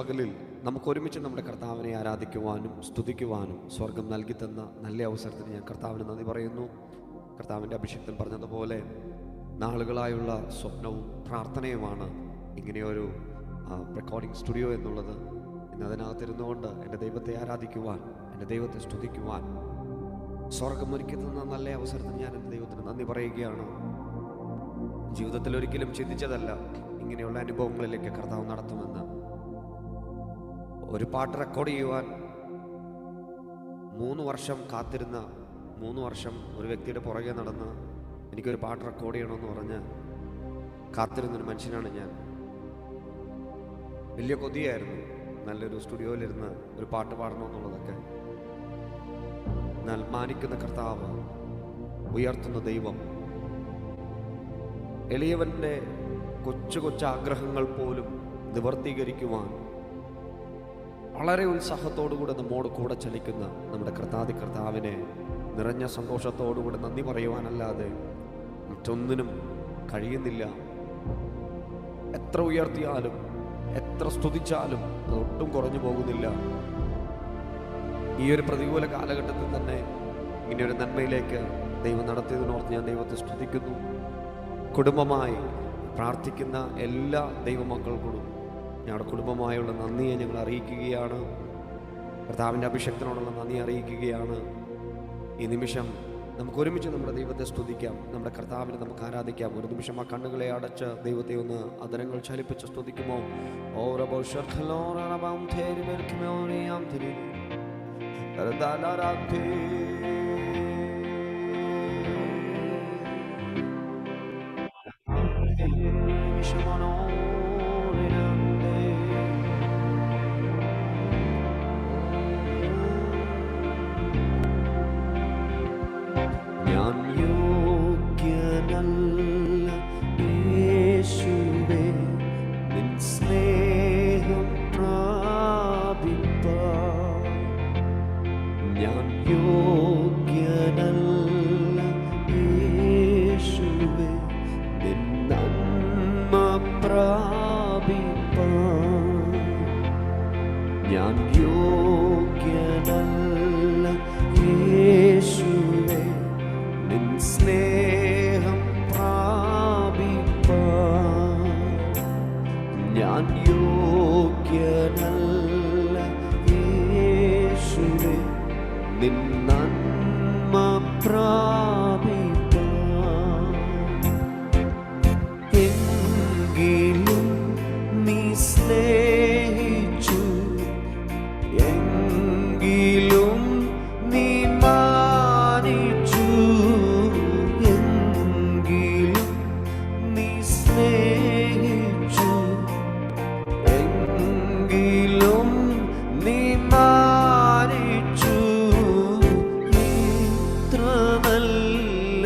പകലിൽ നമുക്ക് ഒരുമിച്ച് നമ്മുടെ കർത്താവിനെ ആരാധിക്കുവാനും സ്തുതിക്കുവാനും സ്വർഗം നൽകി തന്ന നല്ല അവസരത്തിന് ഞാൻ കർത്താവിന് നന്ദി പറയുന്നു. കർത്താവിൻ്റെ അഭിഷേകത്തിൽ പറഞ്ഞതുപോലെ നാളുകളായുള്ള സ്വപ്നവും പ്രാർത്ഥനയുമാണ് ഇങ്ങനെയൊരു റെക്കോർഡിംഗ് സ്റ്റുഡിയോ എന്നുള്ളത്. ഇന്ന് അതിനകത്തിരുന്നുകൊണ്ട് എൻ്റെ ദൈവത്തെ ആരാധിക്കുവാൻ, എൻ്റെ ദൈവത്തെ സ്തുതിക്കുവാൻ സ്വർഗം ഒരുക്കി തന്ന നല്ല അവസരത്തിന് ഞാൻ എൻ്റെ ദൈവത്തിന് നന്ദി പറയുകയാണ്. ജീവിതത്തിൽ ഒരിക്കലും ചിന്തിച്ചതല്ല ഇങ്ങനെയുള്ള അനുഭവങ്ങളിലേക്ക് കർത്താവ് നടത്തുമെന്ന്. ഒരു പാട്ട് റെക്കോർഡ് ചെയ്യുവാൻ 3 വർഷം കാത്തിരുന്ന, 3 വർഷം ഒരു വ്യക്തിയുടെ പുറകെ നടന്ന് എനിക്കൊരു പാട്ട് റെക്കോർഡ് ചെയ്യണമെന്ന് പറഞ്ഞ് കാത്തിരുന്നൊരു മനുഷ്യനാണ് ഞാൻ. വലിയ കൊതിയായിരുന്നു നല്ലൊരു സ്റ്റുഡിയോയിലിരുന്ന് ഒരു പാട്ട് പാടണമെന്നുള്ളതൊക്കെ. എന്നാൽ മാനിക്കുന്ന കർത്താവ്, ഉയർത്തുന്ന ദൈവം, എളിയവൻ്റെ കൊച്ചു കൊച്ചു ആഗ്രഹങ്ങൾ പോലും നിവർത്തീകരിക്കുവാൻ വളരെ ഉത്സാഹത്തോടുകൂടെ നമ്മോട് കൂടെ ചലിക്കുന്ന നമ്മുടെ കർത്താവിനെ നിറഞ്ഞ സന്തോഷത്തോടുകൂടെ നന്ദി പറയുവാനല്ലാതെ മറ്റൊന്നിനും കഴിയുന്നില്ല. എത്ര ഉയർത്തിയാലും എത്ര സ്തുതിച്ചാലും അതൊട്ടും കുറഞ്ഞു പോകുന്നില്ല. ഈ ഒരു പ്രതികൂല കാലഘട്ടത്തിൽ തന്നെ ഇങ്ങനെയൊരു നന്മയിലേക്ക് ദൈവം നടത്തിയതിനോർത്ത് ഞാൻ ദൈവത്തെ സ്തുതിക്കുന്നു. കുടുംബമായി പ്രാർത്ഥിക്കുന്ന എല്ലാ ദൈവമക്കൾക്കും ഞങ്ങളുടെ കുടുംബമായുള്ള നന്ദിയെ ഞങ്ങൾ അറിയിക്കുകയാണ്. കർത്താവിൻ്റെ അഭിഷേകത്തിനോടുള്ള നന്ദി അറിയിക്കുകയാണ്. ഈ നിമിഷം നമുക്ക് ഒരുമിച്ച് നമ്മുടെ ദൈവത്തെ സ്തുതിക്കാം, നമ്മുടെ കർത്താവിനെ നമുക്ക് ആരാധിക്കാം. ഒരു നിമിഷം ആ കണ്ണുകളെ അടച്ച് ദൈവത്തെ ഒന്ന് അതരങ്ങൾ ചലിപ്പിച്ച് സ്തുതിക്കുമോ? ഞാൻ യോഗ്യനല്ല യേശുവേ നിൻ സ്നേഹം പ്രാപിപ്പാൻ. ഞാൻ യോഗ്യനല്ല യേശുവേ നിൻ നന്മ പ്രാപിപ്പാൻ. ഞാൻ യോഗ്യനല്ല യേശുവേ നിൻ സ്നേഹം പ്രാപിപ്പാൻ. ഞാൻ യോഗ്യനല്ല യേശുവേ നിൻ നന്മ പ്രാപിപ്പാൻ. എങ്കിലും നീ സ്നേഹിച്ചു, എങ്കിലും നീ മാനിച്ചു, എങ്കിലും നീ സ്നേഹിച്ചു, എങ്കിലും നീ മാനിച്ചു. ഇത്ര നല്ല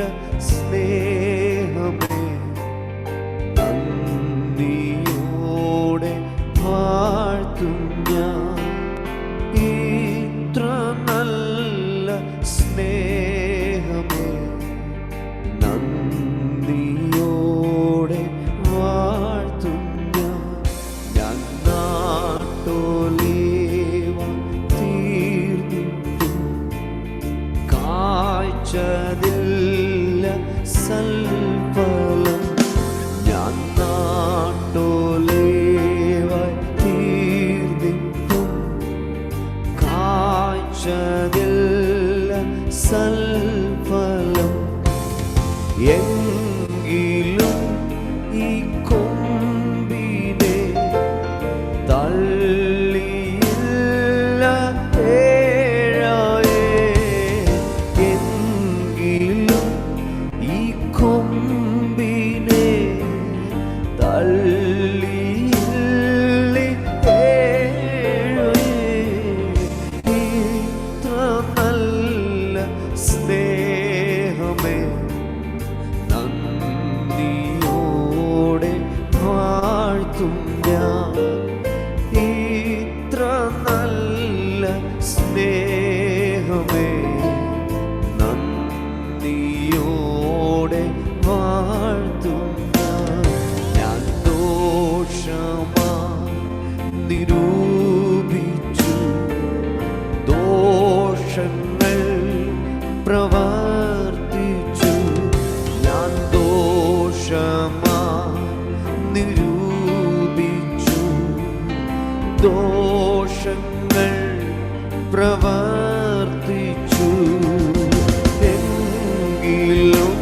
സ്നേഹമേ നന്ദിയോടെ വാഴ്ത്തും ഞാൻ. ഇത്ര നല്ല സ്നേഹമേ നന്ദിയോടെ വാഴ്ത്തും ഞാൻ. ഞാൻ നാട്ടോലേവം തീർന്നിട്ടും കാഴ്ചതില്ല സൽഫലം. ഞാൻ നാട്ടോലേവായി തീർന്നിട്ടും കാഴ്ചതില്ല സൽഫലം. എങ്കിലും ഈ കൊമ്പിനെ തള്ളിയില്ല ഏഴായേ. എങ്കിലും ഈ കൊമ്പിനെ തള്ളിയില്ല ഏഴായേ. ഇത്ര നല്ല ദോഷങ്ങൾ പ്രവർത്തിച്ചു, എങ്കിലും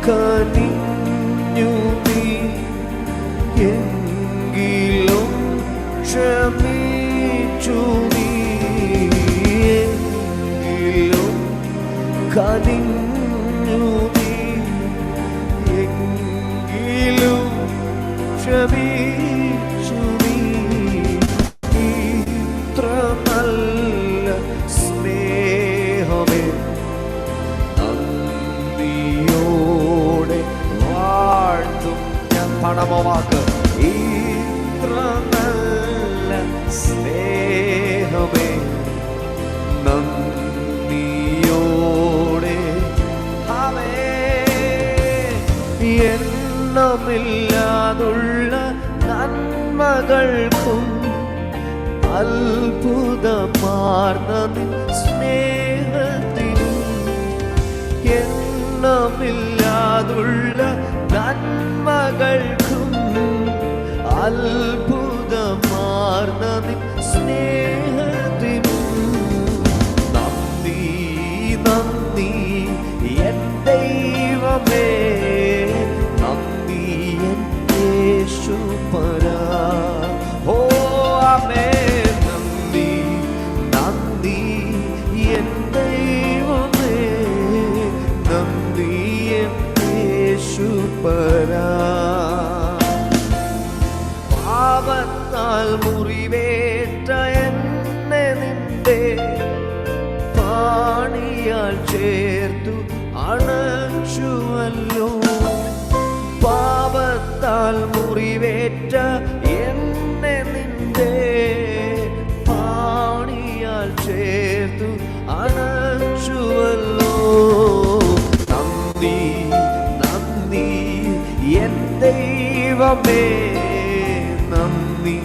കനിഞ്ഞു നീ, എങ്കിലും ക്ഷമിച്ചു നീ, എങ്കിലും കനിഞ്ഞു നീ, എങ്കിലും ക്ഷമിച്ചു നീ. ഇത്ര നല്ല സ്നേഹമേ നന്ദിയോടെ വാഴ്ത്തും ഞാൻ. പണമവാക്ക് ഇത്ര നല്ല സ്നേഹമേ നന്ദിയോടെ എണ്ണമില്ലാതുള്ള നന്മകൾക്കും അത്ഭുതമാർന്ന നിൻ സ്നേഹത്തിനും, എണ്ണമില്ലാതുള്ള നന്മകൾക്കും അത്ഭുതമാർന്ന നിൻ സ്നേഹത്തിനും നന്ദി നന്ദി എൻ ദൈവമേ, നന്ദി എൻ യേശുപരാ. ഓ ആമേൻ. നന്ദി നന്ദി എൻ ദൈവമേ, നന്ദി എൻ യേശുപരാ. പാപത്താൽ മുറിവേറ്റ എന്നെ നിന്റെ പാണിയാൽ ചേർത്തു അണച്ചുവല്ലോ. പാപത്താൽ മുറിവേറ്റ എന്നെ നിന്റെ പാണിയാൽ ചേർത്തു അണച്ചുവല്ലോ. നന്ദി നന്ദി എൻ ദൈവമേ, നന്ദി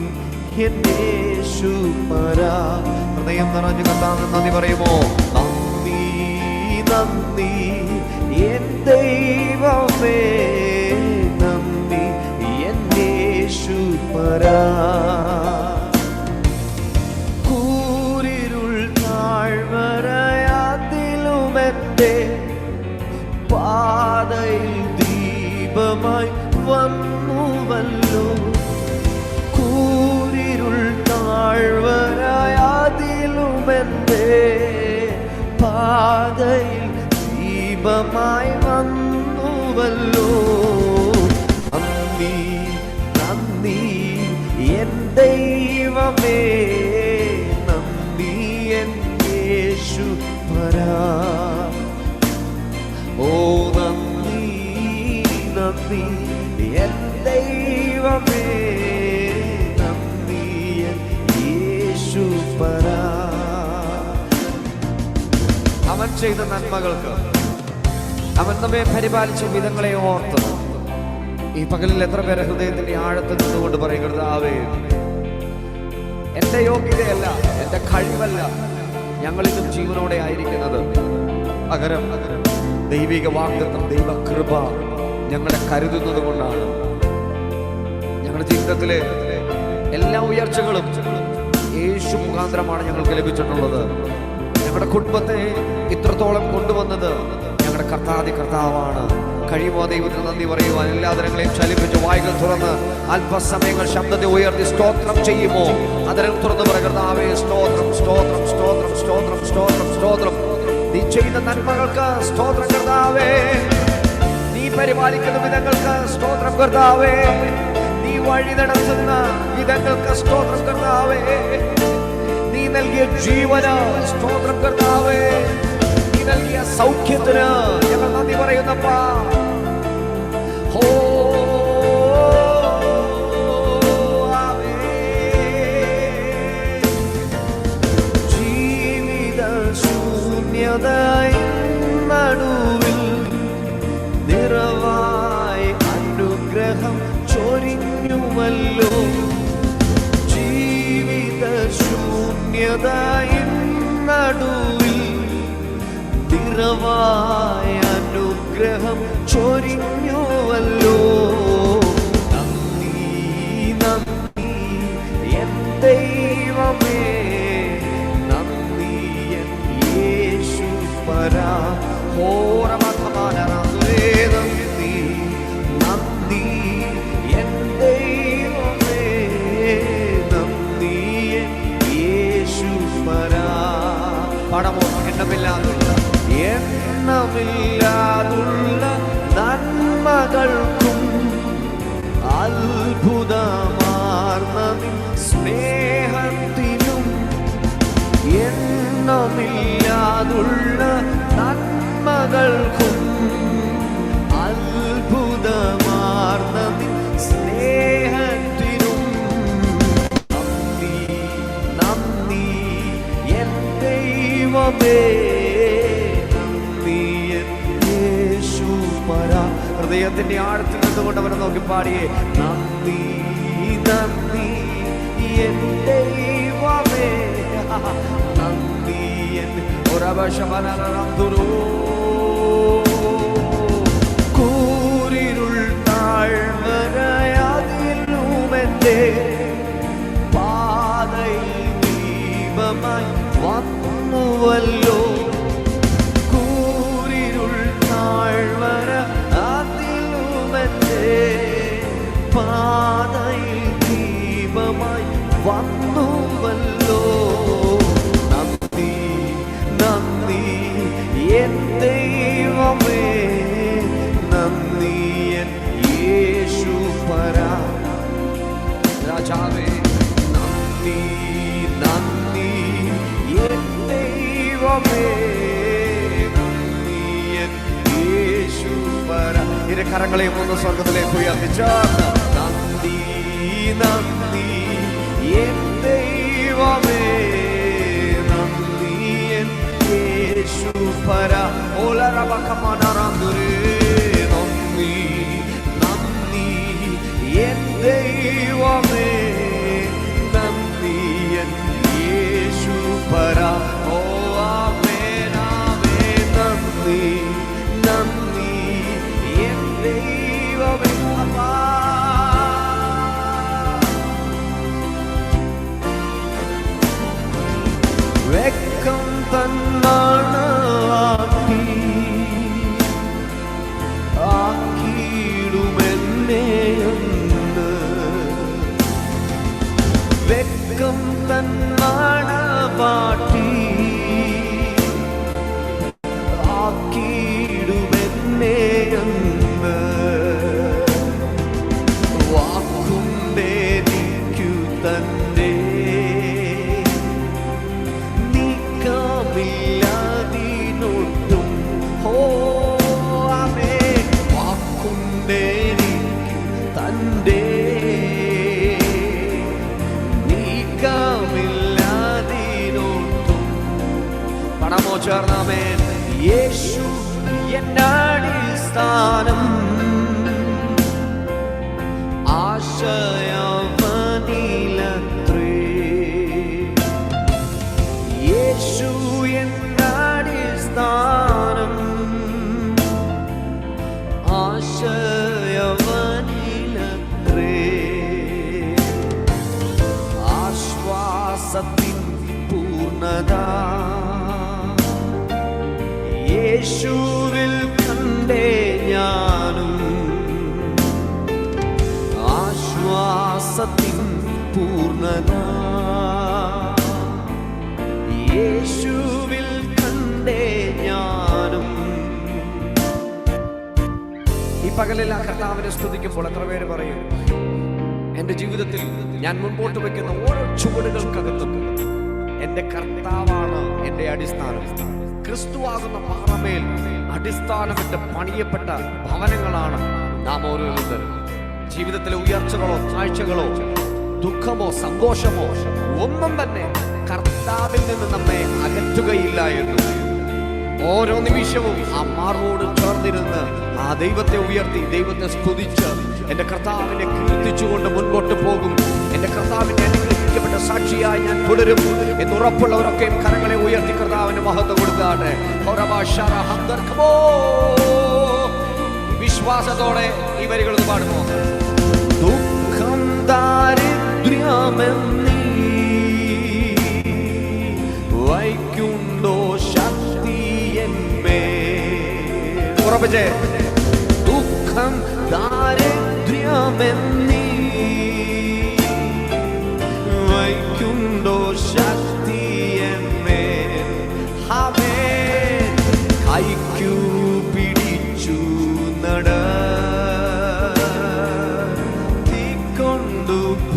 എൻ യേശുപരാ. ഹൃദയം നിറഞ്ഞു കർത്താവിന് നന്ദി പറയുമോ? നന്ദി നന്ദി എൻ ദൈവമേ, നന്ദി എൻ യേശുപരാ. കൂരിരുൾ താഴ്വരയാതിലുമെന്റെ പാതയിൽ ദീപമായി വന്നുവല്ലോ. കൂരിരുൾ താഴ്വരയാതിലുമെന്റെ പാതയിൽ ദീപമായി വന്നുവല്ലോ. നന്ദി നന്ദി എൻ ദൈവമേ, നന്ദി എൻ യേശുപരാ. ഓ നന്ദി നന്ദി എൻ ദൈവമേ, നന്ദി എൻ യേശുപരാ. അവൻ ചെയ്ത നന്മകൾക്ക്, അവൻ നമ്മെ പരിപാലിച്ച വിധങ്ങളെ ഓർത്ത് ഈ പകലിൽ എത്ര പേരെ ഹൃദയത്തിന്റെ ആഴത്തിൽ നിന്നുകൊണ്ട് പറയും, കർത്താവേ, എന്റെ യോഗ്യതയല്ല, എന്റെ കഴിവല്ല ഞങ്ങളിതും ജീവനോടെ ആയിരിക്കുന്നത്. പകരം ദൈവിക വാഗ്ദത്തം, ദൈവകൃപ ഞങ്ങളെ കരുതുന്നത് കൊണ്ടാണ്. ഞങ്ങളുടെ ജീവിതത്തിലെ എല്ലാ ഉയർച്ചകളും യേശു മുഖാന്തരമാണ് ഞങ്ങൾക്ക് ലഭിച്ചിട്ടുള്ളത്. ഞങ്ങളുടെ കുടുംബത്തെ ഇത്രത്തോളം കൊണ്ടുവന്നത് ഞങ്ങളുടെ കർത്താവാണ്. കഴിയുമോ ദൈവത്തിന് നന്ദി പറയുവാൻ? എല്ലാ തരങ്ങളെയും ചലിപ്പിച്ച് വായുകൾ തുറന്ന് അല്പസമയങ്ങൾ ശബ്ദത്തെ ഉയർത്തി സ്തോത്രം ചെയ്യുമോ? അതരം തുറന്ന് പറ, കർത്താവേ സ്തോത്രം സ്തോത്രം സ്തോത്രം സ്തോത്രം സ്തോത്രം സ്തോത്രം. നീ ചെയ്യുന്ന നന്മകൾക്ക് സ്തോത്രം കർത്താവേ. നീ പരിപാലിക്കുന്ന വിധങ്ങൾക്ക് സ്തോത്രം കർത്താവേ. നീ വഴി നടത്തുന്ന വിധങ്ങൾക്ക് സ്തോത്രം കർത്താവേ. നീ നൽകിയ ജീവന് സ്തോത്രം കർത്താവേ. നീ നൽകിയ സൗഖ്യത്തിന് ഞങ്ങൾ നന്ദി പറയുന്നപ്പാ. ജീവിത ശൂന്യതയിൻ നടുവിൽ നിറവായി അനുഗ്രഹം ചൊരിഞ്ഞുവല്ലോ. ജീവിത ശൂന്യതയിൻ നടുവിൽ നിറവായി അനുഗ്രഹം ചൊരിഞ്ഞുവല്ലോ. നന്ദി നന്ദി എൻ ദൈവമേ, ദൈവമേ നന്ദി എൻ യേശുപരാ ഹോരമധമാനരാതുരേ നന്ദി നന്ദി എൻ ദൈവമേ നന്ദി എൻ യേശുപരാ. പടമോ എണ്ണമില്ലാതുള്ള നന്മകൾക്കും അത്ഭുതമാർന്ന സ്നേഹത്തിനും എണ്ണമില്ലാതുള്ള നന്മകൾക്കും അത്ഭുതമാർന്ന സ്നേഹത്തിനും നന്ദി നന്ദി എൻ ദൈവമേ നന്ദി എൻ യേശുപരാ. ഹൃദയത്തിന്റെ ആഴത്തിൽ നിന്നുകൊണ്ട് അവനെ നോക്കി പാടിയേ നന്ദി നന്ദി എൻ ദൈവമേ നന്ദി എൻ കൂരിരുൾ താഴ്വരയാതിലുമെന്റെ പാതയിൽ ദീപമായി വന്നുവല്ലോ. കൂരിരുൾ താഴ്വര അതിലുമെന്റെ പാതയിൽ ദീപമായി വന്നുവല്ലോ. നന്ദി നന്ദി എൻ ദൈവമേ നന്ദി എൻ യേശുപരാ. രാജാവേ നന്ദി നന്ദി എൻ ദൈവമേ നന്ദി എൻ യേശുപരാ. ഇരു കരങ്ങളെയും ഒന്ന് സ്വർഗത്തിലേക്ക് ഉയർത്തിച്ചാർന്ന് നന്ദി നന്ദി എൻ ദൈവമേ നന്ദി എൻ യേശുപരാ. ഓലറബകമനറന്ദുരേ നന്ദി നന്ദി എൻ ദൈവമേ നന്ദി എൻ യേശുപരാ. ഓ ആമേൻ ആമേൻ നന്ദി നന്ദി എൻ ദൈവമേ. അപ്പാ വെക്കം തന്നാണാക്കി ആക്കിയിടുമെന്നെയുണ്ട്. വെക്കം തന്നാണ പാട്ടി ആക്കിയിടുമെന്നെയുണ്ട്. വാക്കുണ്ടേ നിൽക്കു തന്റെ നീക്കമില്ലാതിനൊട്ടും ഹോ ആമേ. വാക്കുണ്ടേ നിൽക്കു തന്റെ നീക്കമില്ലാതിനൊട്ടും. പണമോ ചേർന്നാമേൻ. യേശു എന്നടിസ്ഥാനം ആശയവനിലത്രേ. യേശു എന്നടിസ്ഥാനം ആശയവനിലത്രേ. ആശ്വാസത്തിൻ പൂർണ്ണത യേശുവിൽ കണ്ടേ ഞാനും. ആശ്വാസത്തിൻ പൂർണ്ണത യേശുവിൽ കണ്ടേ ഞാനും. ഈ പകലിൽ ആ കർത്താവിനെ സ്തുതിക്കുമ്പോൾ എത്ര പേര് പറയും എൻ്റെ ജീവിതത്തിൽ ഞാൻ മുൻപോട്ട് വയ്ക്കുന്ന ഓരോ ചുവടുകൾക്കകത്തും എൻ്റെ കർത്താവാണ് എൻ്റെ അടിസ്ഥാനം. ക്രിസ്തുവാകുന്ന പാറമേൽ അടിസ്ഥാനമിട്ട് പണിയപ്പെട്ട ഭവനങ്ങളാണ് നാം ഓരോരുത്തരും. ജീവിതത്തിലെ ഉയർച്ചകളോ താഴ്ചകളോ ദുഃഖമോ സന്തോഷമോ ഒന്നും തന്നെ കർത്താവിൽ നിന്ന് നമ്മെ അകറ്റുകയില്ല എന്നും ഓരോ നിമിഷവും ആ മാർവോട് ചേർന്നിരുന്ന് ആ ദൈവത്തെ ഉയർത്തി ദൈവത്തെ സ്തുതിച്ച് എൻ്റെ കർത്താവിനെ കീർത്തിച്ചുകൊണ്ട് മുൻപോട്ട് പോകും. എൻ്റെ കർത്താവിനെ അനുഗ്രഹിക്കപ്പെട്ട സാക്ഷിയായി ഞാൻ തുടരും എന്നുറപ്പുള്ളവരൊക്കെയും കരങ്ങളെ ഉയർത്തി കർത്താവിന് മഹത്വം കൊടുക്കാട്ടെ. വിശ്വാസത്തോടെ ഈ വരികൾ പാടുമോ? ദുഃഖം ദാരിദ്ര്യമെന്നീ ഉറപ്പിച്ചേ. ദുഃഖം ദാരിദ്ര്യമെന്നീ വയ്ക്കുണ്ടോ ശക്തി എന്മേൽ. ആമേൻ. കൈക്കു പിടിച്ചു നടത്തിക്കൊണ്ടു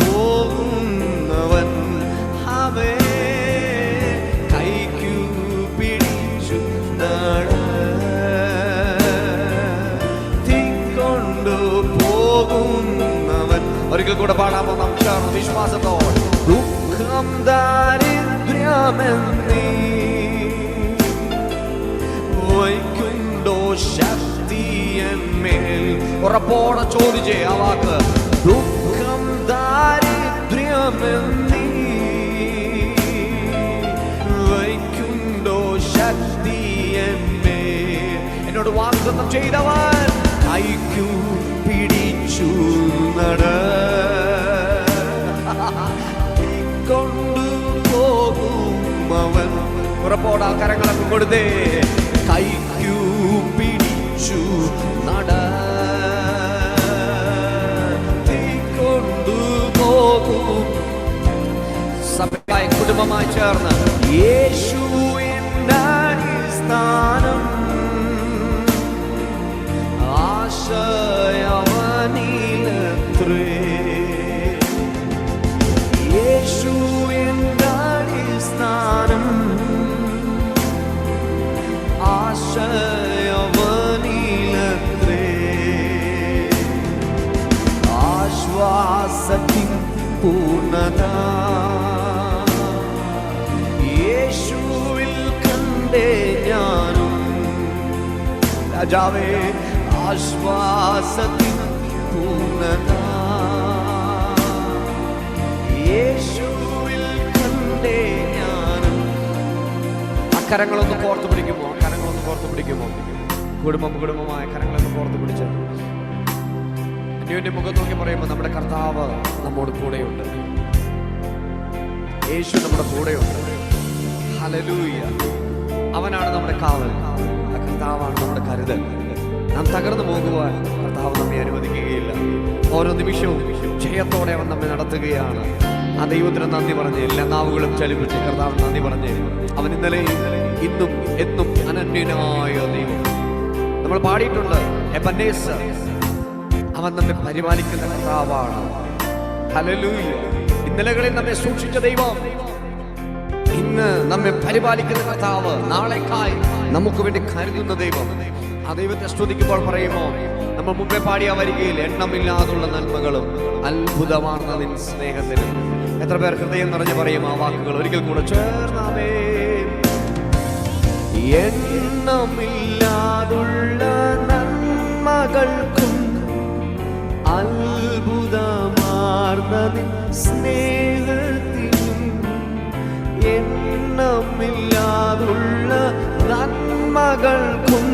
പോകുന്നവൻ. ആമേൻ. കൈക്കു പിടിച്ചു നടത്തിക്കൊണ്ടു പോകുന്നവൻ. ഒരിക്കൽ കൂടെ പാടാമോ നമുക്ക് വിശ്വാസത്തോടെ? ദുഃഖം ദാരിദ്ര്യമെന്നീ വയ്ക്കുണ്ടോ ശക്തി എന്മേൽ. ഉറപ്പോടെ ചോദിച്ചേ ആ വാക്ക്. ദുഃഖം ദാരിദ്ര്യമെന്നീ വയ്ക്കുണ്ടോ ശക്തി എന്മേൽ. എന്നോട് വാഗ്ദത്തം ചെയ്തവൻ കൈക്കു പിടിച്ചു കൊണ്ടുപോകും അവൻ. ഉറപ്പോടെ കരങ്ങളൊക്കെ കൊടുത്തേ. കൈക്കു പിടിച്ചു നടത്തിക്കൊണ്ടുപോകും. സഭയായി കുടുംബമായി ചേർന്ന് യേശു സ്ഥാനം ആശയവനിലത്രേ. യേശു സ്ഥാനം ആശയവനിലത്രേ. ആശ്വാസത്തിൻ പൂർണ്ണത യേശുവിൽ കണ്ടേ ഞാനും. രാജാവേ, ആശ്വാസത്തിൻ പൂർണ്ണത യേശുവിൽ കണ്ടേ ഞാനും. അക്കരങ്ങളൊന്ന് കോർത്തു പിടിക്കുമോ? അക്കരങ്ങളൊന്ന് കോർത്തു പിടിക്കുമോ? കുടുംബമായ കരങ്ങളൊന്ന് കോർത്തു പിടിച്ച് അന്യോന്യ മുഖം നോക്കി പറയുമ്പോൾ നമ്മുടെ കർത്താവ് നമ്മോട് കൂടെയുണ്ട്. യേശു നമ്മുടെ കൂടെയുണ്ട്. ഹല്ലേലൂയ. അവനാണ് നമ്മുടെ കാവൽ. കർത്താവാണ് നമ്മുടെ കരുതൽ. നാം തകർന്നു പോകുവാൻ കർത്താവ് നമ്മെ അനുവദിക്കുകയില്ല. ഓരോ നിമിഷവും ജയത്തോടെ അവൻ നമ്മെ നടത്തുകയാണ്. ആ ദൈവത്തിന് നന്ദി പറഞ്ഞ് എല്ലാ നാവുകളും ചലിപ്പിച്ച് കർത്താവ് നന്ദി പറഞ്ഞ് അവൻ ഇന്നലെയും ഇന്നും എന്നും അനന്യനായ ദൈവം. നമ്മൾ പാടിയിട്ടുണ്ട്, എബനേസർ. അവൻ നമ്മെ പരിപാലിക്കുന്ന കർത്താവാണ്. ഹല്ലേലൂയ. ഇന്നലകളിൽ നമ്മെ സൂക്ഷിച്ച ദൈവം ഇന്ന് നമ്മെ പരിപാലിക്കുന്ന കർത്താവ്. നാളേക്കായി നമുക്ക് വേണ്ടി കരുതുന്ന ദൈവം. ആ ദൈവത്തെ സ്തുതിക്കുമ്പോൾ പറയുമോ, നമ്മൾ മുമ്പേ പാടിയ വരികയിൽ എണ്ണമില്ലാതുള്ള നന്മകളും അത്ഭുതമാർന്ന നിൻ സ്നേഹത്തിനും. എത്ര പേർ ഹൃദയം നിറഞ്ഞു പറയും ആ വാക്കുകൾ? ഒരിക്കൽ കൂടെ ചേർന്നാമേ. എണ്ണമില്ലാതുള്ള നന്മകൾക്കും അത്ഭുതമാർന്ന നിൻ സ്നേഹത്തിനും. എണ്ണമില്ലാതുള്ള നന്മകൾക്കും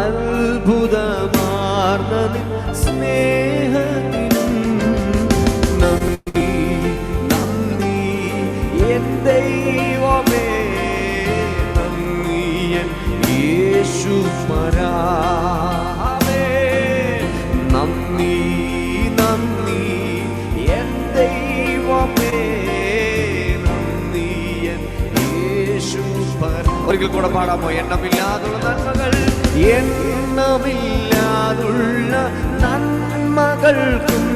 അത്ഭുതമാർന്ന നിൻ സ്നേഹത്തിനും. നന്ദി നന്ദി എൻ ദൈവമേ, നന്ദി എൻ യേശുപരാ. നന്ദി നന്ദി എൻ ദൈവമേ, നന്ദി എൻ യേശുപരാ. ഒരിക്കൽ കൂടെ പാടാമോ? എണ്ണമില്ലാതുള്ള നന്മകൾ, എണ്ണമില്ലാതുള്ള നന്മകൾക്കും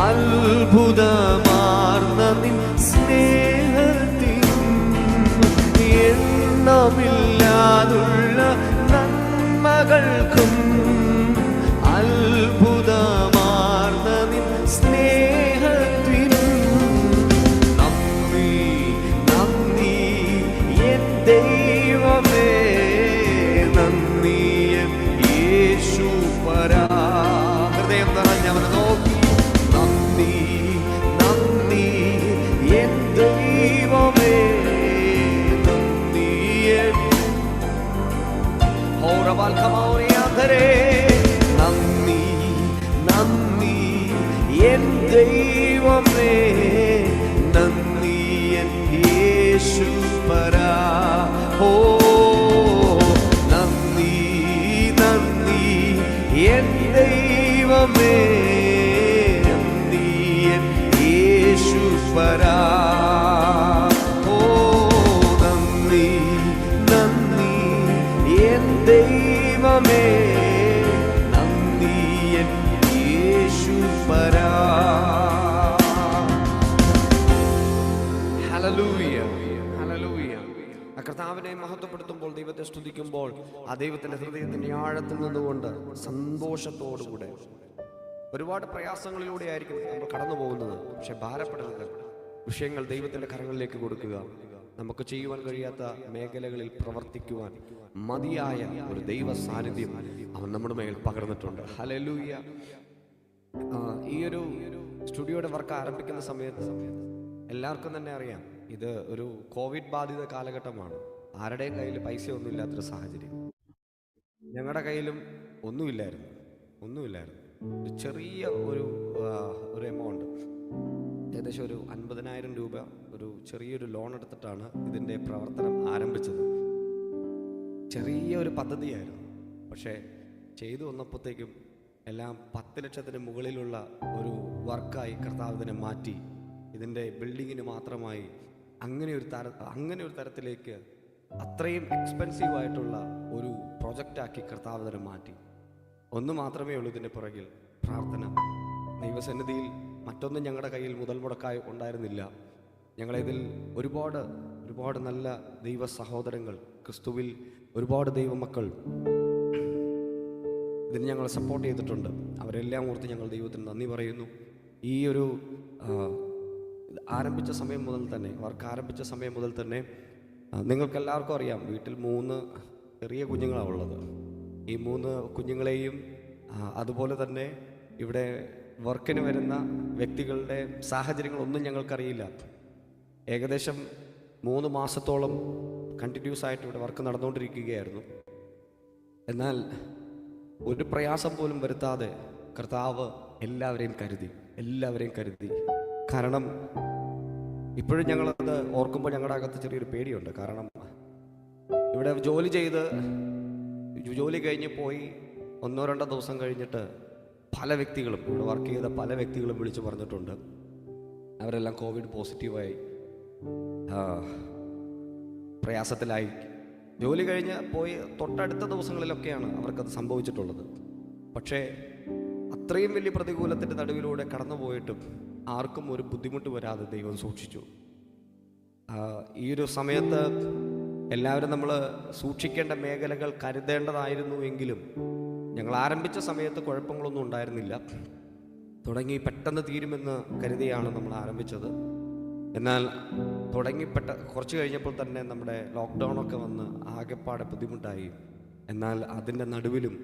അത്ഭുതമാർന്ന നിൻ സ്നേഹത്തിനും. എണ്ണമില്ലാതുള്ള നന്മകൾക്കും അത്ഭുതമാർന്ന നിൻ സ്നേഹത്തിനും. നന്ദി നന്ദി എൻ ദൈവമേ, നന്ദി എൻ യേശുപരാ. ഹൃദയം നിറഞ്ഞവനെ നോക്കി നന്ദി നന്ദി എൻ ദൈവമേ, നന്ദി എൻ നന്ദി നന്ദി എൻ ദൈവമേ, നന്ദി എൻ യേശുപരാ. ഓ നന്ദി ഹല്ലേലൂയ, ഹല്ലേലൂയ. ആ കർത്താവിനെ മഹത്വപ്പെടുത്തുമ്പോൾ, ദൈവത്തെ സ്തുതിക്കുമ്പോൾ, ആ ദൈവത്തിൻ്റെ ഹൃദയത്തിൻ്റെ ആഴത്തിൽ നിന്നുകൊണ്ട് സന്തോഷത്തോടുകൂടെ, ഒരുപാട് പ്രയാസങ്ങളിലൂടെ ആയിരിക്കും നമ്മൾ കടന്നു പോകുന്നത്, പക്ഷെ ഭാരപ്പെടരുത്. വിഷയങ്ങൾ ദൈവത്തിൻ്റെ കരങ്ങളിലേക്ക് കൊടുക്കുക. നമുക്ക് ചെയ്യുവാൻ കഴിയാത്ത മേഖലകളിൽ പ്രവർത്തിക്കുവാൻ മതിയായ ഒരു ദൈവ സാന്നിധ്യം അവൻ നമ്മുടെ മേൽ പകർന്നിട്ടുണ്ട്. ഹല്ലേലൂയ. ഈ ഒരു സ്റ്റുഡിയോയുടെ വർക്ക് ആരംഭിക്കുന്ന സമയത്ത് എല്ലാവർക്കും തന്നെ അറിയാം, ഇത് ഒരു കോവിഡ് ബാധിത കാലഘട്ടമാണ്. ആരുടെയും കയ്യിൽ പൈസ ഒന്നും ഇല്ലാത്തൊരു സാഹചര്യം. ഞങ്ങളുടെ കയ്യിലും ഒന്നുമില്ലായിരുന്നു. ഒരു ചെറിയ ഒരു എമൗണ്ട്, ഏകദേശം ഒരു 50,000 രൂപ ഒരു ചെറിയൊരു ലോൺ എടുത്തിട്ടാണ് ഇതിൻ്റെ പ്രവർത്തനം ആരംഭിച്ചത്. ചെറിയൊരു പദ്ധതിയായിരുന്നു, പക്ഷേ ചെയ്തു വന്നപ്പോഴത്തേക്കും എല്ലാം 10 ലക്ഷത്തിന് മുകളിലുള്ള ഒരു വർക്കായി കർത്താവ് ഇതിനെ മാറ്റി. ഇതിൻ്റെ ബിൽഡിങ്ങിന് മാത്രമായി അങ്ങനെ ഒരു തരത്തിലേക്ക് അത്രയും എക്സ്പെൻസീവ് ആയിട്ടുള്ള ഒരു പ്രൊജക്റ്റാക്കി കർത്താവ് ഇതിനെ മാറ്റി. ഒന്ന് മാത്രമേ ഉള്ളൂ ഇതിൻ്റെ പുറകിൽ: പ്രാർത്ഥന, ദൈവസന്നിധിയിൽ. മറ്റൊന്നും ഞങ്ങളുടെ കയ്യിൽ മുതൽ മുടക്കായി ഉണ്ടായിരുന്നില്ല. ഞങ്ങളിതിൽ ഒരുപാട് നല്ല ദൈവ സഹോദരങ്ങൾ, ക്രിസ്തുവിൽ ഒരുപാട് ദൈവമക്കൾ ഇതിന് ഞങ്ങൾ സപ്പോർട്ട് ചെയ്തിട്ടുണ്ട്. അവരെല്ലാം ഓർത്ത് ഞങ്ങൾ ദൈവത്തിന് നന്ദി പറയുന്നു. ഈ ഒരു വർക്ക് ആരംഭിച്ച സമയം മുതൽ തന്നെ നിങ്ങൾക്കെല്ലാവർക്കും അറിയാം, വീട്ടിൽ 3 ചെറിയ കുഞ്ഞുങ്ങളാണ് ഉള്ളത്. ഈ 3 കുഞ്ഞുങ്ങളെയും അതുപോലെ തന്നെ ഇവിടെ വർക്കിന് വരുന്ന വ്യക്തികളുടെ സാഹചര്യങ്ങളൊന്നും ഞങ്ങൾക്കറിയില്ല. ഏകദേശം 3 മാസത്തോളം കണ്ടിന്യൂസ് ആയിട്ട് ഇവിടെ വർക്ക് നടന്നുകൊണ്ടിരിക്കുകയായിരുന്നു. എന്നാൽ ഒരു പ്രയാസം പോലും വരുത്താതെ കർത്താവ് എല്ലാവരെയും കരുതി. കാരണം ഇപ്പോഴും ഞങ്ങളത് ഓർക്കുമ്പോൾ ഞങ്ങളുടെ അകത്ത് ചെറിയൊരു പേടിയുണ്ട്. കാരണം ഇവിടെ ജോലി കഴിഞ്ഞ് പോയി 1-2 ദിവസം കഴിഞ്ഞിട്ട് ഇവിടെ വർക്ക് ചെയ്ത പല വ്യക്തികളും വിളിച്ചു പറഞ്ഞിട്ടുണ്ട്, അവരെല്ലാം കോവിഡ് പോസിറ്റീവായി പ്രയാസത്തിലായി. ജോലി കഴിഞ്ഞ് പോയി തൊട്ടടുത്ത ദിവസങ്ങളിലൊക്കെയാണ് അവർക്കത് സംഭവിച്ചിട്ടുള്ളത്. പക്ഷേ അത്രയും വലിയ പ്രതികൂലത്തിൻ്റെ നടുവിലൂടെ കടന്നുപോയിട്ടും ആർക്കും ഒരു ബുദ്ധിമുട്ട് വരാതെ ദൈവം സൂക്ഷിച്ചു. ഈ ഒരു സമയത്ത് എല്ലാവരും നമ്മൾ സൂക്ഷിക്കേണ്ട മേഖലകൾ കരുതേണ്ടതായിരുന്നു. എങ്കിലും ഞങ്ങൾ ആരംഭിച്ച സമയത്ത് കുഴപ്പങ്ങളൊന്നും ഉണ്ടായിരുന്നില്ല. തുടങ്ങി പെട്ടെന്ന് തീരുമെന്ന് കരുതിയാണ് നമ്മൾ ആരംഭിച്ചത്. എന്നാൽ കുറച്ച് കഴിഞ്ഞപ്പോൾ തന്നെ നമ്മുടെ ലോക്ക്ഡൗണൊക്കെ വന്ന് ആകെപ്പാടെ ബുദ്ധിമുട്ടായി. എന്നാൽ അതിൻ്റെ നടുവിലും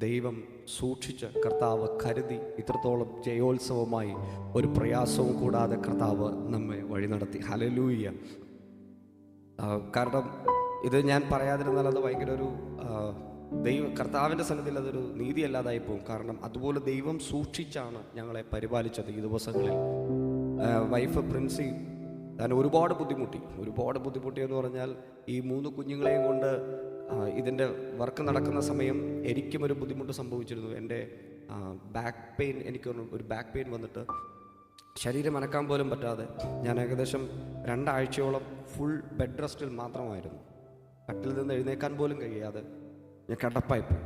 ദൈവം സൂക്ഷിച്ച്, കർത്താവ് കരുതി, ഇത്രത്തോളം ജയോത്സവമായി ഒരു പ്രയാസവും കൂടാതെ കർത്താവ് നമ്മെ വഴി നടത്തി. ഹല്ലേലൂയ. കാരണം ഇത് ഞാൻ പറയാതിരുന്നാൽ അത് ഭയങ്കര ഒരു കർത്താവിൻ്റെ സന്നിധിയിൽ അതൊരു നീതിയല്ലാതായി പോകും. കാരണം അതുപോലെ ദൈവം സൂക്ഷിച്ചാണ് ഞങ്ങളെ പരിപാലിച്ചത്. ഈ ദിവസങ്ങളിൽ വൈഫ് പ്രിൻസി ഞാൻ ഒരുപാട് ബുദ്ധിമുട്ടി എന്ന് പറഞ്ഞാൽ, ഈ 3 കുഞ്ഞുങ്ങളെയും കൊണ്ട് ഇതിൻ്റെ വർക്ക് നടക്കുന്ന സമയം എനിക്കും ഒരു ബുദ്ധിമുട്ട് സംഭവിച്ചിരുന്നു. എൻ്റെ ഒരു ബാക്ക് പെയിൻ വന്നിട്ട് ശരീരം അനക്കാൻ പോലും പറ്റാതെ ഞാൻ ഏകദേശം 2 ആഴ്ചയോളം ഫുൾ ബെഡ് റെസ്റ്റിൽ മാത്രമായിരുന്നു. കട്ടിൽ നിന്ന് എഴുന്നേക്കാൻ പോലും കഴിയാതെ ഞാൻ കിടപ്പായിപ്പോയി.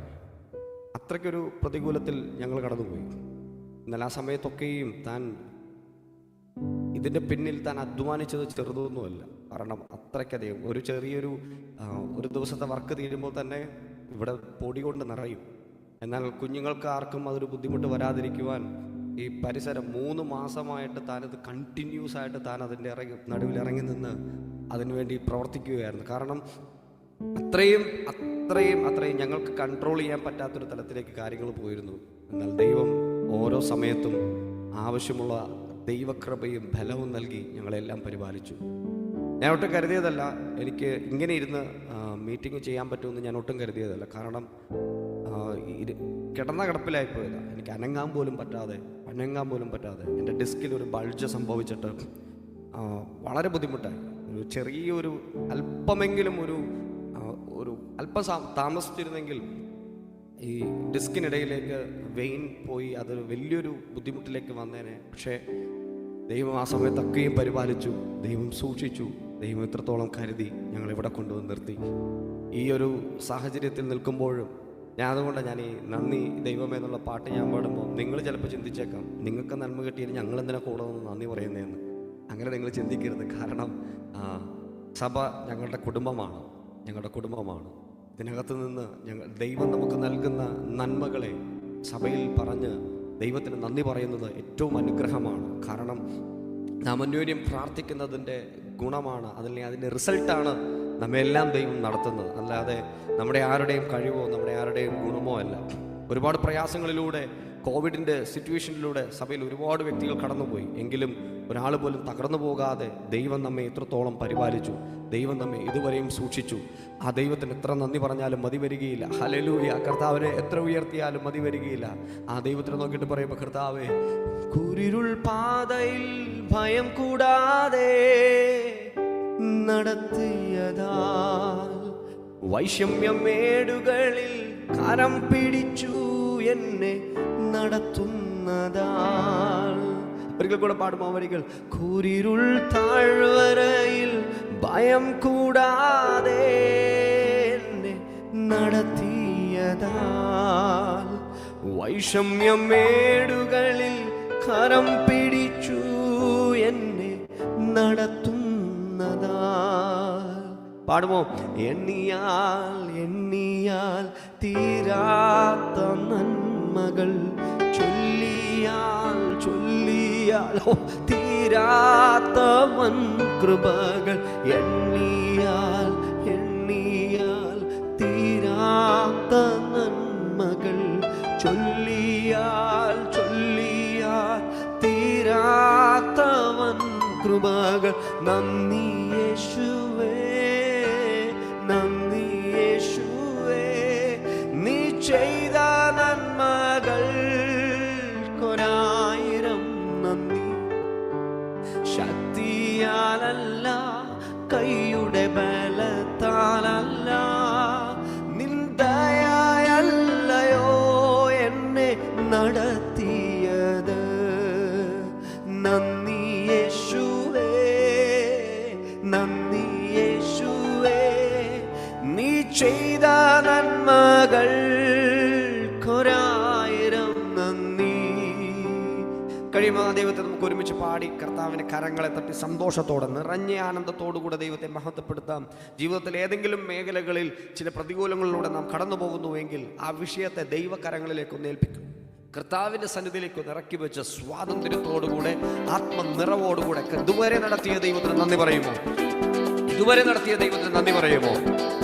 അത്രയ്ക്കൊരു പ്രതികൂലത്തിൽ ഞങ്ങൾ കടന്നുപോയി. എന്നാൽ ആ സമയത്തൊക്കെയും ഇതിൻ്റെ പിന്നിൽ താൻ അധ്വാനിച്ചത് ചെറുതൊന്നുമല്ല. കാരണം അത്രയ്ക്കധികം ഒരു ദിവസത്തെ വർക്ക് തീരുമ്പോൾ തന്നെ ഇവിടെ പൊടി കൊണ്ട് നിറയും. എന്നാൽ കുഞ്ഞുങ്ങൾക്ക് ആർക്കും അതൊരു ബുദ്ധിമുട്ട് വരാതിരിക്കുവാൻ ഈ പരിസരം 3 മാസമായിട്ട് താനത് കണ്ടിന്യൂസ് ആയിട്ട് താൻ അതിൻ്റെ നടുവിലിറങ്ങി നിന്ന് അതിനുവേണ്ടി പ്രവർത്തിക്കുകയായിരുന്നു. കാരണം അത്രയും ഞങ്ങൾക്ക് കൺട്രോൾ ചെയ്യാൻ പറ്റാത്തൊരു തലത്തിലേക്ക് കാര്യങ്ങൾ പോയിരുന്നു. എന്നാൽ ദൈവം ഓരോ സമയത്തും ആവശ്യമുള്ള ദൈവകൃപയും ബലവും നൽകി ഞങ്ങളെല്ലാം പരിപാലിച്ചു. ഞാൻ ഒട്ടും കരുതിയതല്ല എനിക്ക് ഇങ്ങനെ ഇരുന്ന് മീറ്റിംഗ് ചെയ്യാൻ പറ്റുമെന്ന് ഞാൻ ഒട്ടും കരുതിയതല്ല. കാരണം കിടന്ന കിടപ്പിലായിപ്പോയതാണ്. എനിക്ക് അനങ്ങാൻ പോലും പറ്റാതെ എൻ്റെ ഡിസ്കിൽ ഒരു ബൾജ് സംഭവിച്ചിട്ട് വളരെ ബുദ്ധിമുട്ടായി. ചെറിയൊരു അല്പമെങ്കിലും ഒരു അല്പം താമസിച്ചിരുന്നെങ്കിൽ ഈ ഡിസ്കിനിടയിലേക്ക് വെയിൻ പോയി അതൊരു വലിയൊരു ബുദ്ധിമുട്ടിലേക്ക് വന്നേനെ. പക്ഷേ ദൈവം ആ സമയത്തൊക്കെയും പരിപാലിച്ചു, ദൈവം സൂക്ഷിച്ചു, ദൈവം ഇത്രത്തോളം കരുതി ഞങ്ങളിവിടെ കൊണ്ടുവന്ന് നിർത്തി. ഈ ഒരു സാഹചര്യത്തിൽ നിൽക്കുമ്പോഴും അതുകൊണ്ടാണ് ഞാൻ ഈ നന്ദി ദൈവമേ എന്നുള്ള പാട്ട് ഞാൻ പാടുമ്പോൾ നിങ്ങൾ ചിലപ്പോൾ ചിന്തിച്ചേക്കാം, നിങ്ങൾക്ക് നന്മ കിട്ടിയാൽ ഞങ്ങളെന്തിനാ കൂടെ വന്ന് നന്ദി പറയുന്നതെന്ന്. അങ്ങനെ നിങ്ങൾ ചിന്തിക്കരുത്. കാരണം സഭ ഞങ്ങളുടെ കുടുംബമാണ്. ഇതിനകത്ത് നിന്ന് ദൈവം നമുക്ക് നൽകുന്ന നന്മകളെ സഭയിൽ പറഞ്ഞ് ദൈവത്തിന് നന്ദി പറയുന്നത് ഏറ്റവും അനുഗ്രഹമാണ്. കാരണം നാം അന്യോന്യം പ്രാർത്ഥിക്കുന്നതിൻ്റെ ഗുണമാണ്, അതിൻ്റെ റിസൾട്ടാണ് നമ്മെല്ലാം ദൈവം നടത്തുന്നത്. അല്ലാതെ നമ്മുടെ ആരുടെയും കഴിവോ നമ്മുടെ ആരുടെയും ഗുണമോ അല്ല. ഒരുപാട് പ്രയാസങ്ങളിലൂടെ, കോവിഡിൻ്റെ സിറ്റുവേഷനിലൂടെ സഭയിൽ ഒരുപാട് വ്യക്തികൾ കടന്നുപോയി. എങ്കിലും ഒരാൾ പോലും തകർന്നു പോകാതെ ദൈവം നമ്മെ എത്രത്തോളം പരിപാലിച്ചു, ദൈവം നമ്മെ ഇതുവരെയും സൂക്ഷിച്ചു. ആ ദൈവത്തിന് എത്ര നന്ദി പറഞ്ഞാലും മതി വരികയില്ല. ഹല്ലേലൂയ. കർത്താവിനെ എത്ര ഉയർത്തിയാലും മതി വരികയില്ല. ആ ദൈവത്തിനെ നോക്കിയിട്ട് പറയുമ്പോൾ, കർത്താവേ, കുരിരുൾ പാതയിൽ ഭയം കൂടാതെ നടത്തിയതാൽ, വൈഷമ്യമേടുകളിൽ കരം പിടിച്ചു എന്നെ നടത്തുന്നതാൽ. ഒരിക്കൽ കൂടെ പാടുമോ വരികൾ? കുരിരുൾ താഴ്വരയിൽ ഭയം കൂടാതെ എന്നെ നടത്തിയതാൽ, വൈഷമ്യമേടുകളിൽ കരം പിടിച്ചു എന്നെ നടത്തുന്നതാൽ. പാടുമോ? എണ്ണിയാൽ തീരാത്ത നന്മകൾ, ചൊല്ലിയാൽ തീരാത്ത വൻ കൃപകൾ, എണ്ണിയാൽ തീരാത്ത നന്മകൾ, ചൊല്ലിയാൽ തീരാത്ത വൻ കൃപകൾ. നന്ദി യേശുവേ, നന്ദി യേശുവേ, നീ ചെയ്ത നന്മകൾക്കൊരായിരം നന്ദി. ശക്തിയാലല്ല, കൈയുടെ ബലത്താലല്ല, നിൻ ദയയല്ലയോ എന്നെ നടത്തിയത്. നന്ദി യേശുവേ, നന്ദി യേശുവേ, നീ ചെയ്ത നന്മകൾക്കൊരായിരം നന്ദി. കഴിയുമ്പോൾ ആ ദൈവത്തെ നമുക്ക് ഒരുമിച്ച് പാടി കർത്താവിൻ്റെ കരങ്ങളെ തട്ടി സന്തോഷത്തോടെ, നിറഞ്ഞ ആനന്ദത്തോടുകൂടെ ദൈവത്തെ മഹത്വപ്പെടുത്താം. ജീവിതത്തിൽ ഏതെങ്കിലും മേഖലകളിൽ ചില പ്രതികൂലങ്ങളിലൂടെ നാം കടന്നു പോകുന്നുവെങ്കിൽ ആ വിഷയത്തെ ദൈവകരങ്ങളിലേക്ക് ഒന്ന് ഏൽപ്പിക്കും. കർത്താവിൻ്റെ സന്നിധിയിലേക്ക് ഇറക്കി വെച്ച് സ്വാതന്ത്ര്യത്തോടുകൂടെ, ആത്മനിറവോടുകൂടെ ഇതുവരെ നടത്തിയ ദൈവത്തിന് നന്ദി പറയുമോ?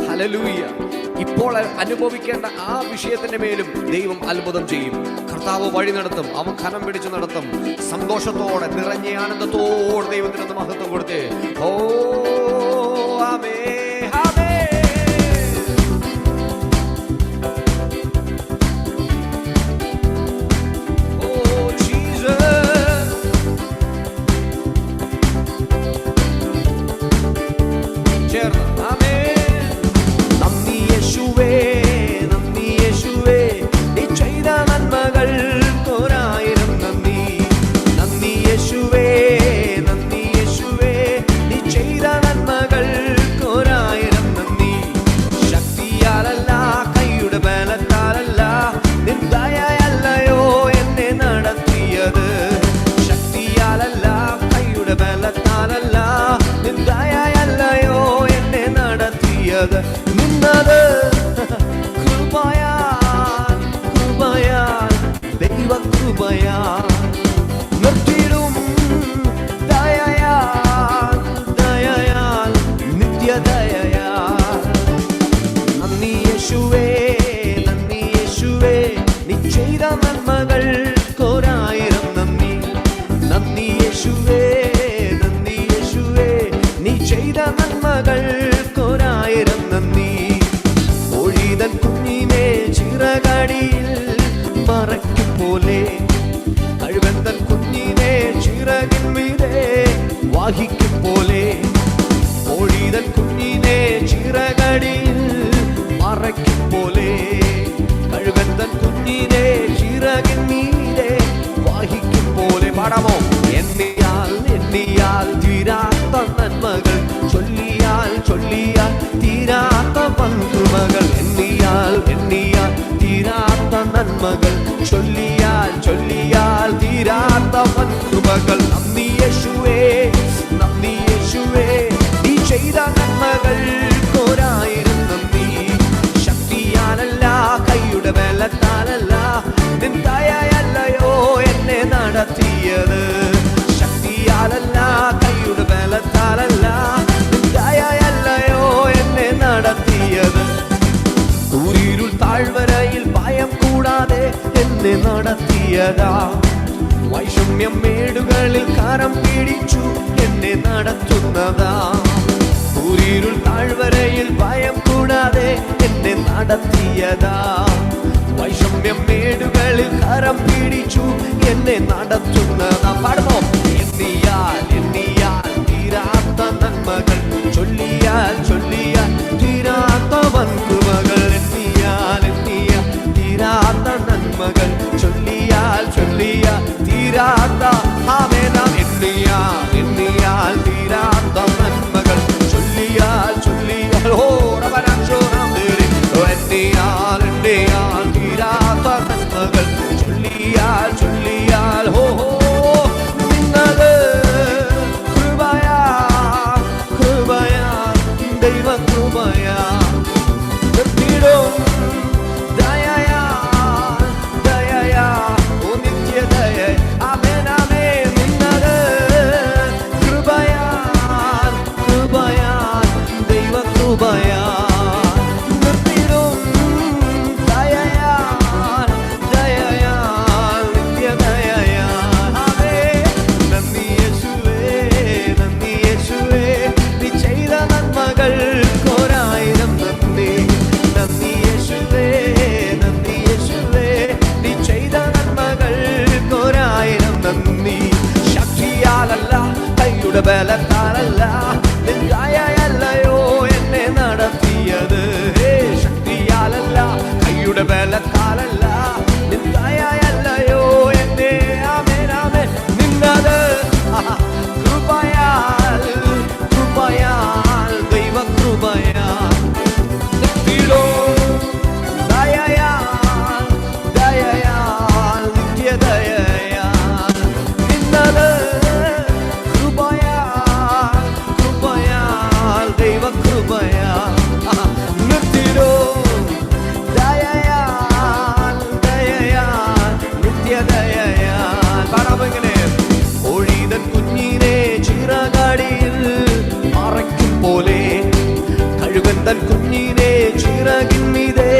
ഹല്ലേലൂയ. ഇപ്പോൾ അനുഭവിക്കേണ്ട ആ വിഷയത്തിന്റെ മേലും ദൈവം അത്ഭുതം ചെയ്യും. കർത്താവ് വഴി നടത്തും, അവൻ കരം പിടിച്ചു നടത്തും. സന്തോഷത്തോടെ, നിറഞ്ഞ ആനന്ദത്തോടെ ദൈവത്തിനൊന്ന് മഹത്വം കൊടുത്തേ. ഓ ആമേൻ. നിന്നത് കൃപയാൽ, ദൈവ കൃപയാൽ, നിർത്തിയിടും ദയയാൽ, നിത്യദയയാൽ. നന്ദി യേശുവേ, നീ ചെയ്ത നന്മകൾക്കൊരായിരം നന്ദി. നന്ദി യേശുവേ, നീ ചെയ്ത നന്മകൾക്കൊരായിരം നന്ദി. ഒഴിതൻ കുഞ്ഞിനെ ചിറകടിയിൽ മറയ്ക്കും പോലെ, കഴുകൻ തൻ കുഞ്ഞിനെ ചിറകിൻ മീതെ വാഹിക്കും പോലെ, ഒഴിതൻ കുഞ്ഞിനെ ചിറകടിയിൽ മറയ്ക്കും പോലെ, കഴുകൻ തൻ കുഞ്ഞിനെ ചിറകിൻ മീതെ വാഹിക്കും പോലെ. പാടാമോ? എണ്ണിയാൽ തീരാത്ത നന്മകൾ, ചൊല്ലിയാൽ തീരാത്ത വൻകൃപകൾ, എണ്ണിയാൽ തീരാത്ത നന്മകൾ, ചൊല്ലിയാൽ തീരാത്ത വൻകൃപകൾ. നന്ദി യേശുവേ, എന്നെ നടത്തിയതാ. വൈഷമ്യം മേടുകളിൽ കരം പിടിച്ചു എന്നെ നടത്തുന്നതാ. കൂരിരുൾ താഴ്വരയിൽ ഭയം കൂടാതെ എന്നെ നടത്തിയതാ. വൈഷമ്യം മേടുകളിൽ കരം പിടിച്ചു എന്നെ നടത്തുന്നതാ. പാടുമോ? എണ്ണിയാൽ എണ്ണിയാൽ തീരാത്ത നന്മകൾ, ചൊല്ലിയാൽ ചൊല്ലിയാൽ തീരാത്ത വൻകൃപകൾ. എണ്ണിയാൽ എണ്ണിയാൽ തീരാത്ത നന്മകൾ, ചൊല്ലിയാൽ ചൊല്ലിയാൽ തീരാത്ത ആമേനാം. എണ്ണിയാൽ എണ്ണിയാൽ തീരാത്ത നന്മകൾ, ചൊല്ലിയാൽ ചൊല്ലിയാൽ എണ്ണിയാൽ എണ്ണിയാൽ തീരാത്ത നന്മകൾ, ചൊല്ലിയാൽ ചൊല്ലിയാൽ നിന്നത് കൃപയാ കൃപയാ ദൈവ കൃപയാ. നിർത്തിയിടും ദയയാ ദയയാ നിത്യ ദയ. ആമേൻ ആമേൻ. നിന്നത് കൃപയാ കൃപയാ ദൈവ കൃപയാ. നിർത്തിയിടും ദയയാ ദയയാ നിത്യ ദയയാ. ആമേൻ. നന്ദി യേശുവേ നന്ദി യേശുവേ, നീ ചെയ്ത നന്മകൾക്കൊരായിരം നന്ദി. നന്ദി യേശുവേ നന്ദി യേശുവേ, നീ ചെയ്ത നന്മകൾക്കൊരായിരം നന്ദി. ശക്തിയാലല്ല കൈയുടെ ബലത്താലല്ല, നിൻ ദയയല്ലയോ എന്നെ നടത്തിയത്. ശക്തിയാലല്ല കൈയുടെ ബലത്താലല്ല, നിൻ ദയയല്ലയോ എന്നെ. ആമേൻ ആമേൻ. നിന്നത് കൃപയാൽ കൃപയാൽ ദൈവ കൃപയാൽ. ദയയാൽ ദയയാൽ നിത്യ ദയയാൽ. നിന്നത് കൃപയാൽ കൃപയാൽ ദൈവ കൃപയാൽ. നിർത്തിയിടോ ദയയാൽ ദയയാൽ നിത്യ ദയയാൽ. പാടാമെങ്ങനെ? കോഴിതൻ കുഞ്ഞിനെ ചിറകടിയിൽ മറയ്ക്കും പോലെ, കഴുകൻ തൻ കുഞ്ഞിനെ ചിറകിന്മീതെ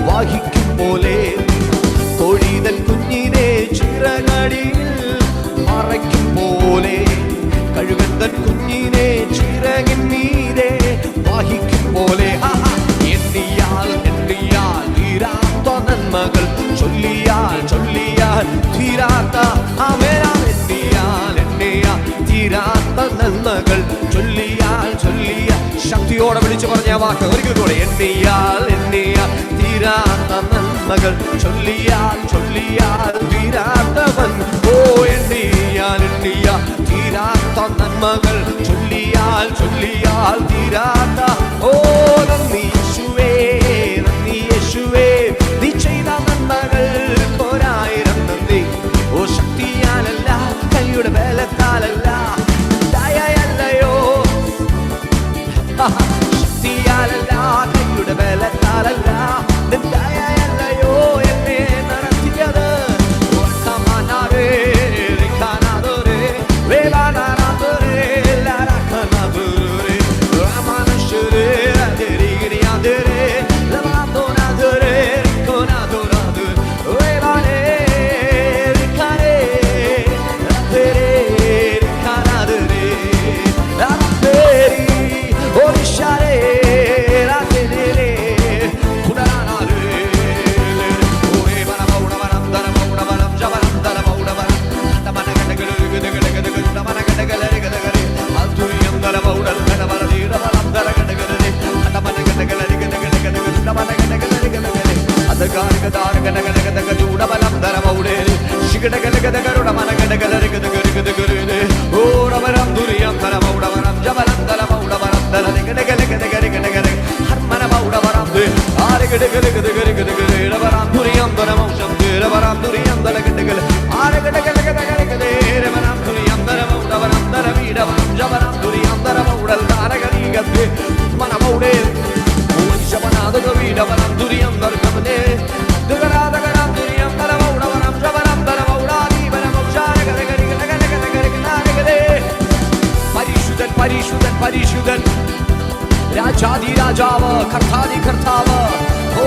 വാഹിക്കും പോലെ. കോഴിതൻ കുഞ്ഞിനെ ചിറകടിയിൽ മറയ്ക്കും പോലെ, കഴുകൻ തൻ കുഞ്ഞിനെ ചിറകിന്മീതെ വാഹിക്കും പോലെ. എണ്ണിയാൽ എണ്ണിയാൽ തീരാത്ത നന്മകൾ, ചൊല്ലിയാൽ ചൊല്ലിയാൽ തീരാത്ത ആമേനാം. എണ്ണിയാൽ എണ്ണിയാൽ തീരാത്ത നന്മകൾ, ചൊല്ലിയാൽ ചൊല്ലിയാൽ. ശക്തിയോടെ വിളിച്ചു പറഞ്ഞ വാക്ക് ഒരിക്കൽ കൂടെ. എണ്ണിയാൽ എണ്ണിയാൽ തീരാത്ത നന്മകൾ, ചൊല്ലിയാൽ ചൊല്ലിയാൽ തീരാത്തവൻ. എണ്ണിയാൽ എണ്ണിയാൽ തീരാത്ത നന്മകൾ, ചൊല്ലിയാൽ ചൊല്ലിയാൽ തീരാത്ത. നന്ദി യേശുവേ നന്ദി യേശുവേ, നീ ചെയ്ത നന്മകൾക്കൊരായിരം നന്ദി. ശക്തിയാലല്ല കൈയുടെ ബലത്താലല്ല, ദയയല്ലയോ. ശക്തിയാലല്ല കൈയുടെ ബലത്താലല്ല, നിൻ ദയയല്ലയോ എന്നെ നടത്തിയത്. പരിശുദ്ധൻ പരിശുദ്ധൻ രാജാതി രാജാവ് കർത്താതി കർത്താവ്. ഓ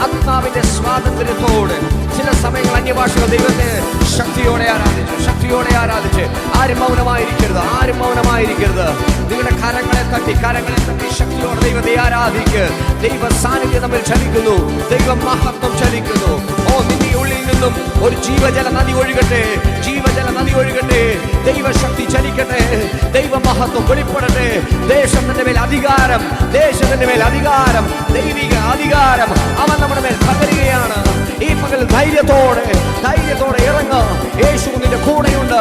ആത്മാവിന്റെ സ്വാതന്ത്ര്യത്തോടെ ചില സമയങ്ങൾ അന്യഭാഷകൾ ദൈവത്തെ ശക്തിയോടെ ആരാധിച്ച് ആരും മൗനമായിരിക്കരുത്. നിങ്ങളുടെ കരങ്ങളെ തട്ടി ശക്തിയോടെ ദൈവത്തെ ആരാധിക്ക്. ദൈവ സാന്നിധ്യം നമ്മൾ ചലിക്കുന്നു, ദൈവ മഹത്വം ചലിക്കുന്നു. നിന്റെ ഉള്ളിൽ നിന്നും ഒരു ജീവജല നദി ഒഴുകട്ടെ. ദൈവശക്തി ചലിക്കട്ടെ, ദൈവ മഹത്വം വെളിപ്പെടട്ടെ. ദേശത്തിന്റെ മേൽ അധികാരം, ദൈവിക അധികാരം അവൻ നമ്മുടെ മേൽ പകരുകയാണ്. ഈ പകൽ ധൈര്യത്തോടെ ഇറങ്ങുക. യേശു നിന്റെ കൂടെയുണ്ട്,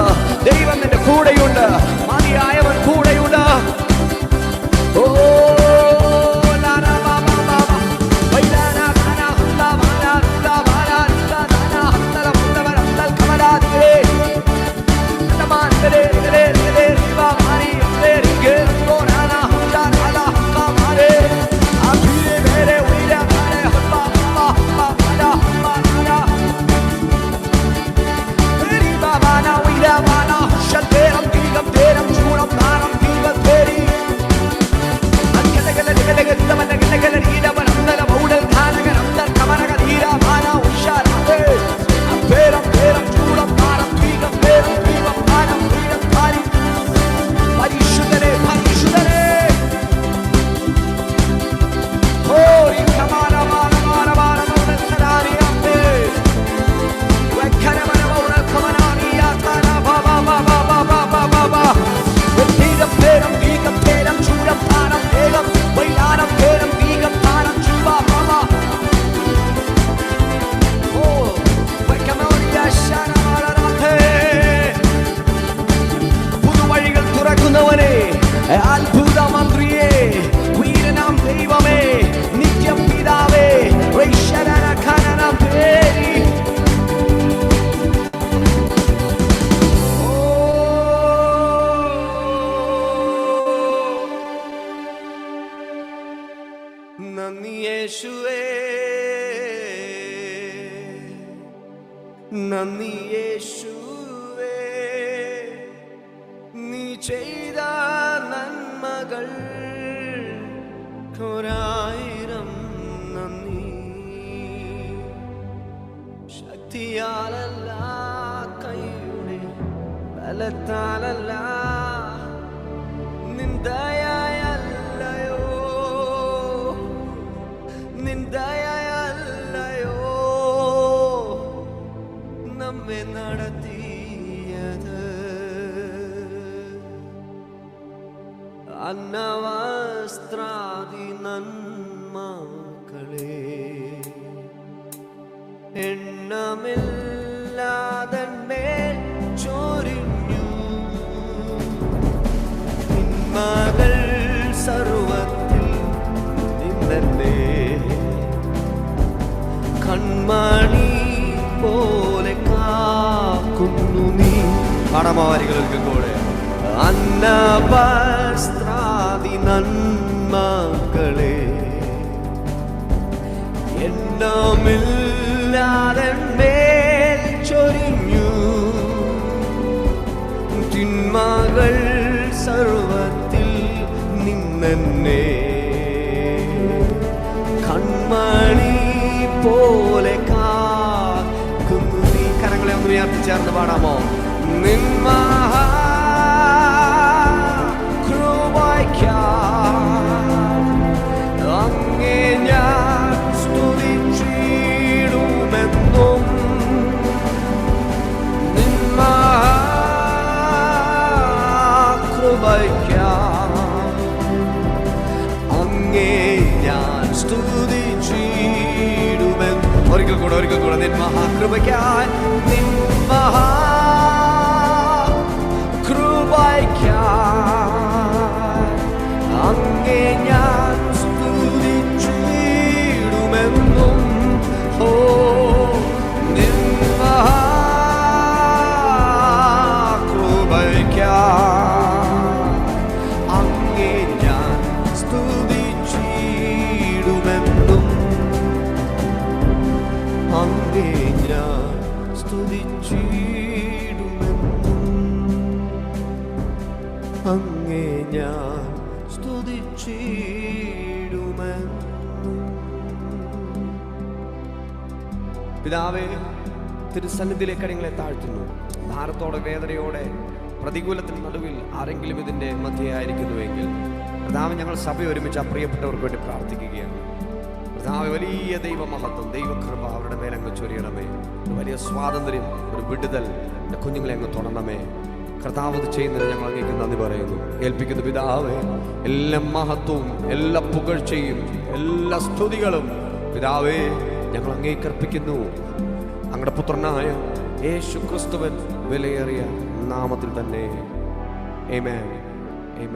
ദൈവം നിന്റെ കൂടെയുണ്ട്, മതിയായവൻ കൂടെയുണ്ട്. അത്ഭുതമന്ത്രിയേ, വീരനാം ദൈവമേ, നിത്യപിതാവേ, നന്ദി യേശുവേ, നന്ദി യേശുവേ, നീ ചെയ്ത നന്മകൾ ഒരായിരം നന്ദി. ശക്തിയാലല്ല, കൈയുടെ ബലത്താലല്ല, നിന്ദയല്ലയോ, നിന്ദയല്ലയോ നമ്മെ നടത്തിയത്. അന്നവസ്ത്രാദി നന്മകളെ എണ്ണമില്ലാതെന്മേൽ ചൊരിഞ്ഞു. നിന്മകൾ സർവത്തിൽ നിന്നെ കൺമണി പോലെ കാക്കുന്നു നീ. പാടമാവാരികൾക്ക് കൂടെ അന്നവസ്ത്രാദി നന്മകളെ എണ്ണമില്ലാതെന്മേൽ ചൊരിഞ്ഞു. തിന്മകൾ സർവത്തിൽ നിന്നെ കൺമണി പോലെ കാക്കുന്നു നീ. കരങ്ങളെ ഒന്ന് ഉയർത്തിച്ചേർന്ന് പാടാമോ? അങ്ങേ ഞാൻ സ്തുതിച്ചിടുമെന്നും അങ്ങേ ഞാൻ സ്തുതിച്ചിടുമെന്നും. ഒരിക്കൽ കൂടെ നിൻ മഹാകൃപയ്ക്കായി, നിൻ മഹാകൃപയ്ക്കായി അങ്ങേ ഞാൻ സ്തുതിച്ചിടുമെന്നും. നിൻ മഹാകൃപയ്ക്കായി അങ്ങേ ഞാൻ സ്തുതിച്ചിടുമെന്നും. അങ്ങേ ഞാൻ സ്തുതിച്ചിടുമെന്നും. പിതാവേ, തിരുസന്നിധിയിലേക്ക് നിങ്ങളെ താഴ്ത്തുന്നു. ഭാരത്തോടെ, വേദനയോടെ, പ്രതികൂലത്തിന് നടുവിൽ ആരെങ്കിലും ഇതിൻ്റെ മധ്യയായിരിക്കുന്നുവെങ്കിൽ കർത്താവ്, ഞങ്ങൾ സഭ ഒരുമിച്ച് ആ പ്രിയപ്പെട്ടവർക്ക് വേണ്ടി പ്രാർത്ഥിക്കുകയാണ്. കർത്താവ്, വലിയ ദൈവമഹത്വം, ദൈവകൃപ അവരുടെ മേലങ്ങ് ചൊരിയണമേ. ഒരു വലിയ സ്വാതന്ത്ര്യം, ഒരു വിടുതൽ എൻ്റെ കുഞ്ഞുങ്ങളെ അങ്ങ് തൊടണമേ. കർത്താവ് ഇത് ചെയ്യുന്നതിന് ഞങ്ങൾ അങ്ങേക്ക് നന്ദി പറയുന്നു, ഏൽപ്പിക്കുന്നു. പിതാവേ, എല്ലാ മഹത്വവും, എല്ലാ പുകഴ്ചയും, എല്ലാ സ്തുതികളും പിതാവേ ഞങ്ങൾ അങ്ങേക്ക് അർപ്പിക്കുന്നു. അങ്ങയുടെ പുത്രനായ യേശു ക്രിസ്തുവിൻ വിലയേറിയ നാമത്തിൽ തന്നെ. ആമേൻ. ആമേൻ.